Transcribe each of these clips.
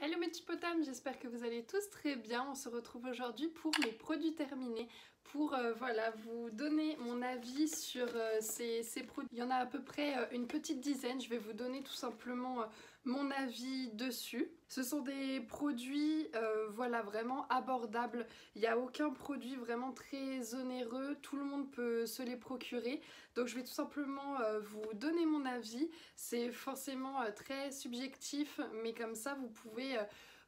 Hello mes petits potames, j'espère que vous allez tous très bien. On se retrouve aujourd'hui pour mes produits terminés, pour voilà, vous donner mon avis sur ces produits. Il y en a à peu près une petite dizaine, je vais vous donner tout simplement mon avis dessus. Ce sont des produits voilà, vraiment abordables, il n'y a aucun produit vraiment très onéreux, tout le monde peut se les procurer. Donc je vais tout simplement vous donner mon avis, c'est forcément très subjectif, mais comme ça vous pouvez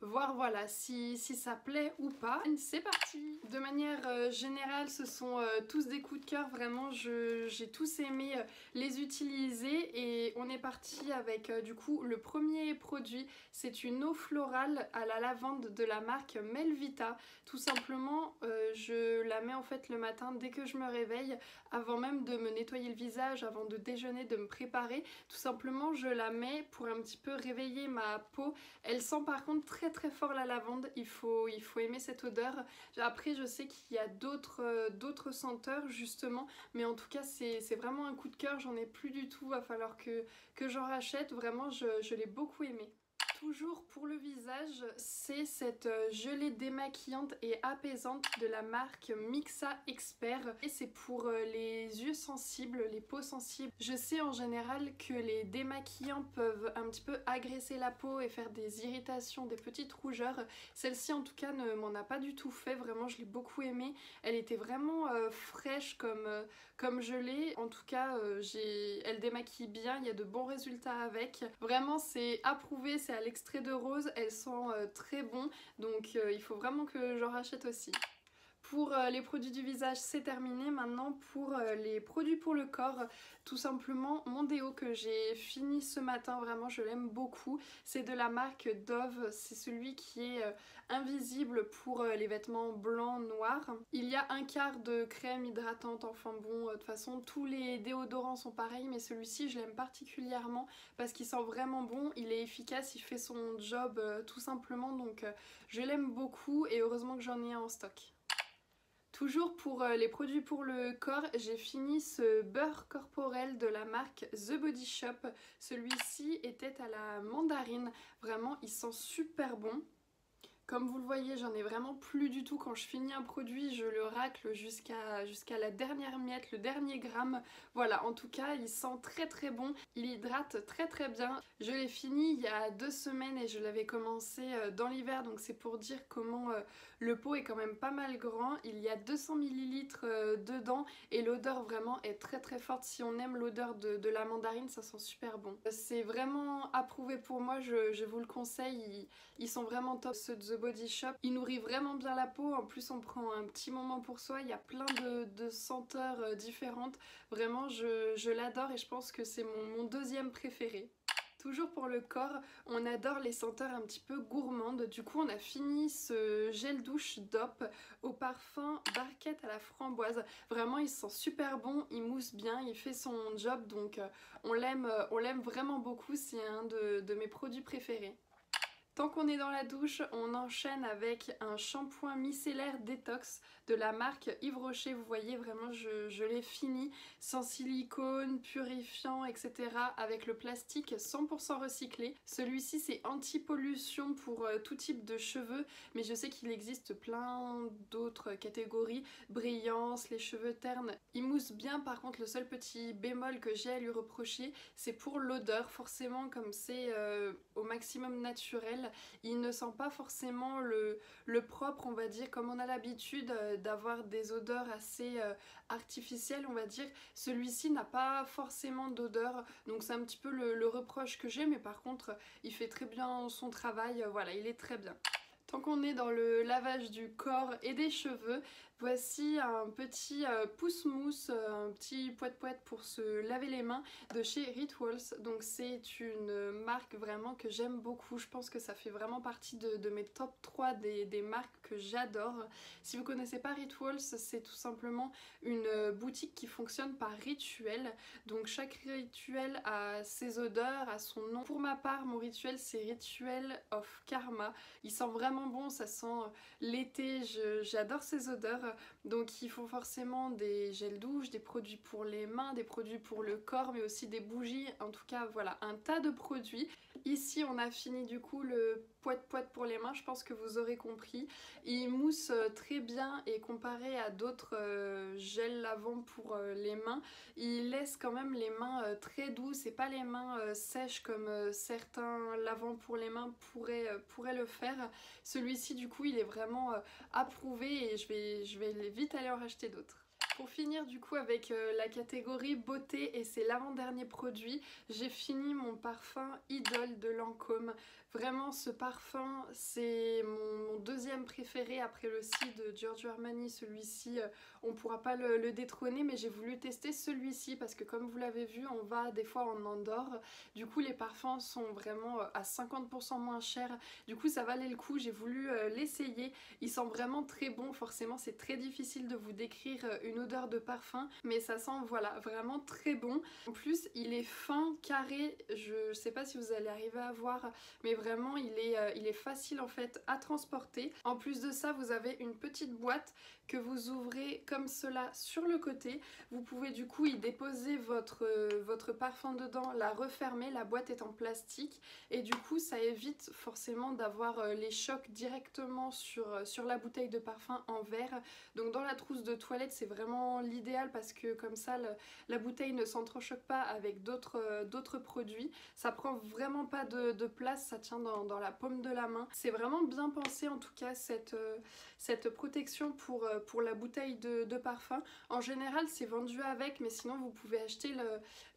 voir voilà si ça plaît ou pas. C'est parti! De manière générale, ce sont tous des coups de cœur, vraiment j'ai tous aimé les utiliser et on est parti avec du coup le premier produit, c'est une eau florale à la lavande de la marque Melvita. Tout simplement je la mets en fait le matin dès que je me réveille, avant même de me nettoyer le visage, avant de déjeuner, de me préparer. Tout simplement je la mets pour un petit peu réveiller ma peau. Elle sent par contre très fort la lavande, il faut aimer cette odeur. Après je sais qu'il y a d'autres senteurs justement, mais en tout cas c'est vraiment un coup de cœur, j'en ai plus du tout, va falloir que j'en rachète, vraiment je l'ai beaucoup aimé. Toujours pour le visage, c'est cette gelée démaquillante et apaisante de la marque Mixa Expert. Et c'est pour les yeux sensibles, les peaux sensibles. Je sais en général que les démaquillants peuvent un petit peu agresser la peau et faire des irritations, des petites rougeurs. Celle-ci en tout cas ne m'en a pas du tout fait, vraiment je l'ai beaucoup aimée. Elle était vraiment fraîche comme gelée. En tout cas, elle démaquille bien, il y a de bons résultats avec. Vraiment c'est approuvé, c'est à l'extrait de rose, elle sent très bon, donc il faut vraiment que j'en rachète aussi. Pour les produits du visage, c'est terminé. Maintenant pour les produits pour le corps, tout simplement mon déo que j'ai fini ce matin, vraiment je l'aime beaucoup. C'est de la marque Dove, c'est celui qui est invisible pour les vêtements blancs, noirs. Il y a un quart de crème hydratante, enfin bon, de toute façon tous les déodorants sont pareils, mais celui-ci je l'aime particulièrement parce qu'il sent vraiment bon, il est efficace, il fait son job tout simplement, donc je l'aime beaucoup et heureusement que j'en ai un en stock. Toujours pour les produits pour le corps, j'ai fini ce beurre corporel de la marque The Body Shop. Celui-ci était à la mandarine, vraiment il sent super bon. Comme vous le voyez, j'en ai vraiment plus du tout. Quand je finis un produit, je le racle jusqu'à la dernière miette, le dernier gramme. Voilà, en tout cas, il sent très bon. Il hydrate très bien. Je l'ai fini il y a 2 semaines et je l'avais commencé dans l'hiver. Donc c'est pour dire comment le pot est quand même pas mal grand. Il y a 200 ml dedans et l'odeur vraiment est très forte. Si on aime l'odeur de la mandarine, ça sent super bon. C'est vraiment approuvé pour moi, je vous le conseille. Ils sont vraiment top, ceux de The Body Shop. Il nourrit vraiment bien la peau, en plus on prend un petit moment pour soi, il y a plein de senteurs différentes. Vraiment je l'adore et je pense que c'est mon deuxième préféré. Toujours pour le corps, on adore les senteurs un petit peu gourmandes. Du coup, on a fini ce gel douche DOP au parfum barquette à la framboise. Vraiment, il sent super bon, il mousse bien, il fait son job, donc on l'aime vraiment beaucoup. C'est un de mes produits préférés. Tant qu'on est dans la douche, on enchaîne avec un shampoing micellaire détox de la marque Yves Rocher. Vous voyez, vraiment, je l'ai fini, sans silicone, purifiant, etc. avec le plastique 100% recyclé. Celui-ci, c'est anti-pollution pour tout type de cheveux, mais je sais qu'il existe plein d'autres catégories. Brillance, les cheveux ternes. Il mousse bien, par contre, le seul petit bémol que j'ai à lui reprocher, c'est pour l'odeur. Forcément, comme c'est au maximum naturel, il ne sent pas forcément le propre, on va dire, comme on a l'habitude d'avoir des odeurs assez artificielles, on va dire. Celui-ci n'a pas forcément d'odeur, donc c'est un petit peu le reproche que j'ai, mais par contre il fait très bien son travail, voilà, il est très bien. Tant qu'on est dans le lavage du corps et des cheveux, voici un petit pousse-mousse, un petit poète-poète pour se laver les mains de chez Rituals. Donc c'est une marque vraiment que j'aime beaucoup. Je pense que ça fait vraiment partie de mes top 3 des marques que j'adore. Si vous connaissez pas Rituals, c'est tout simplement une boutique qui fonctionne par rituel. Donc chaque rituel a ses odeurs, a son nom. Pour ma part, mon rituel c'est Ritual of Karma. Il sent vraiment bon, ça sent l'été, j'adore ces odeurs, donc il faut forcément des gels douche, des produits pour les mains, des produits pour le corps, mais aussi des bougies, en tout cas voilà, un tas de produits. Ici on a fini du coup le poète-poète pour les mains, je pense que vous aurez compris. Il mousse très bien et comparé à d'autres gels lavants pour les mains, il laisse quand même les mains très douces et pas les mains sèches comme certains lavants pour les mains pourraient le faire. Celui-ci du coup il est vraiment approuvé et je vais vite aller en racheter d'autres. Pour finir du coup avec la catégorie beauté et c'est l'avant-dernier produit, j'ai fini mon parfum Idole de Lancôme. Vraiment ce parfum c'est mon deuxième préféré après le Si de Giorgio Armani. Celui-ci on pourra pas le détrôner mais j'ai voulu tester celui-ci parce que comme vous l'avez vu on va des fois en Andorre. Du coup les parfums sont vraiment à 50% moins chers. Du coup ça valait le coup, j'ai voulu l'essayer. Il sent vraiment très bon, forcément c'est très difficile de vous décrire une odeur de parfum mais ça sent voilà vraiment très bon. En plus il est fin, carré, je sais pas si vous allez arriver à voir mais vraiment il est facile en fait à transporter. En plus de ça vous avez une petite boîte que vous ouvrez comme cela sur le côté. Vous pouvez du coup y déposer votre parfum dedans, la refermer, la boîte est en plastique et du coup ça évite forcément d'avoir les chocs directement sur la bouteille de parfum en verre. Donc dans la trousse de toilette c'est vraiment l'idéal parce que comme ça la bouteille ne s'entrechoque pas avec d'autres produits. Ça prend vraiment pas de place, ça tient dans la paume de la main. C'est vraiment bien pensé en tout cas cette protection pour la bouteille de parfum. En général c'est vendu avec mais sinon vous pouvez acheter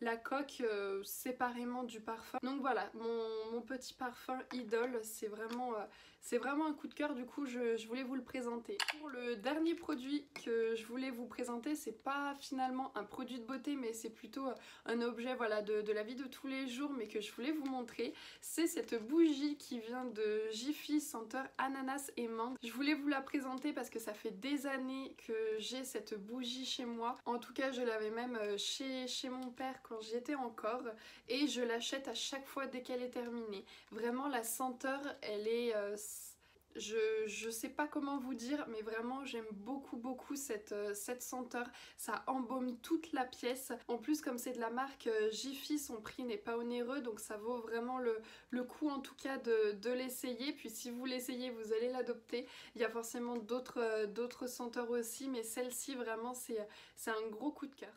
la coque séparément du parfum. Donc voilà mon petit parfum Idole, c'est vraiment un coup de cœur, du coup je voulais vous le présenter. Pour le dernier produit que je voulais vous présenter, c'est pas finalement un produit de beauté mais c'est plutôt un objet voilà, de la vie de tous les jours mais que je voulais vous montrer. C'est cette bougie qui vient de Jiffy senteur ananas et menthe. Je voulais vous la présenter parce que ça fait des années que j'ai cette bougie chez moi. En tout cas je l'avais même chez mon père quand j'y étais encore et je l'achète à chaque fois dès qu'elle est terminée. Vraiment la senteur elle est... je sais pas comment vous dire mais vraiment j'aime beaucoup cette senteur, ça embaume toute la pièce. En plus comme c'est de la marque Jiffy, son prix n'est pas onéreux donc ça vaut vraiment le coup en tout cas de l'essayer. Puis si vous l'essayez vous allez l'adopter. Il y a forcément d'autres senteurs aussi mais celle-ci vraiment c'est un gros coup de cœur.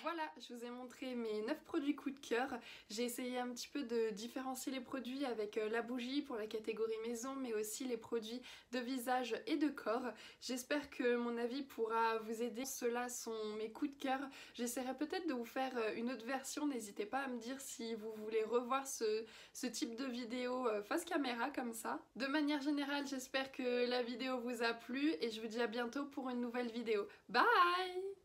Voilà, je vous ai montré mes 9 produits coup de cœur. J'ai essayé un petit peu de différencier les produits avec la bougie pour la catégorie maison, mais aussi les produits de visage et de corps. J'espère que mon avis pourra vous aider. Ceux-là sont mes coups de cœur. J'essaierai peut-être de vous faire une autre version. N'hésitez pas à me dire si vous voulez revoir ce type de vidéo face caméra comme ça. De manière générale, j'espère que la vidéo vous a plu et je vous dis à bientôt pour une nouvelle vidéo. Bye!